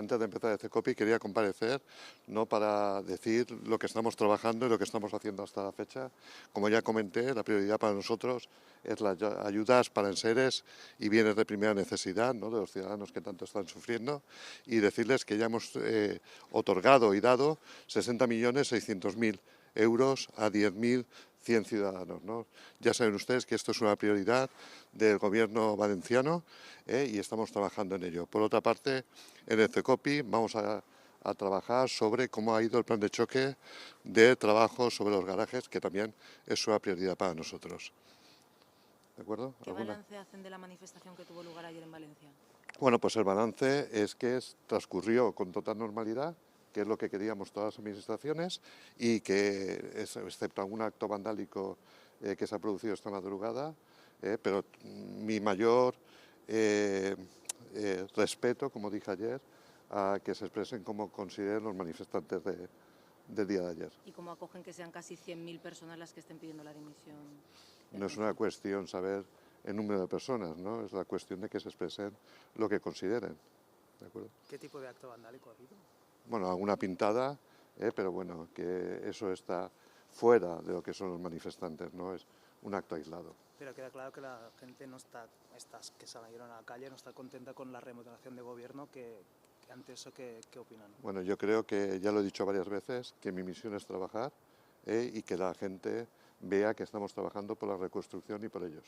antes de empezar el CECOPI quería comparecer, ¿no?, para decir lo que estamos trabajando y lo que estamos haciendo hasta la fecha. Como ya comenté, la prioridad para nosotros es las ayudas para enseres y bienes de primera necesidad, ¿no?, de los ciudadanos que tanto están sufriendo, y decirles que ya hemos otorgado y dado 60.600.000 euros a 10.100 ciudadanos, ¿no? Ya saben ustedes que esto es una prioridad del Gobierno valenciano, y estamos trabajando en ello. Por otra parte, en el CECOPI vamos a trabajar sobre cómo ha ido el plan de choque de trabajo sobre los garajes, que también es una prioridad para nosotros. ¿De acuerdo? ¿Qué balance hacen de la manifestación que tuvo lugar ayer en Valencia? Bueno, pues el balance es que transcurrió con total normalidad, que es lo que queríamos todas las administraciones, y que, excepto algún acto vandálico que se ha producido esta madrugada, pero mi mayor respeto, como dije ayer, a que se expresen como consideren los manifestantes del día de ayer. ¿Y cómo acogen que sean casi 100.000 personas las que estén pidiendo la dimisión? No es una cuestión saber el número de personas, ¿no? Es la cuestión de que se expresen lo que consideren. ¿De acuerdo? ¿Qué tipo de acto vandálico ha habido? Bueno, alguna pintada, pero bueno, que eso está fuera de lo que son los manifestantes, no es un acto aislado. Pero queda claro que la gente no está, estas que salieron a la calle, no está contenta con la remodelación de gobierno, que ante eso, ¿qué opinan? Bueno, yo creo que, ya lo he dicho varias veces, que mi misión es trabajar y que la gente vea que estamos trabajando por la reconstrucción y por ellos.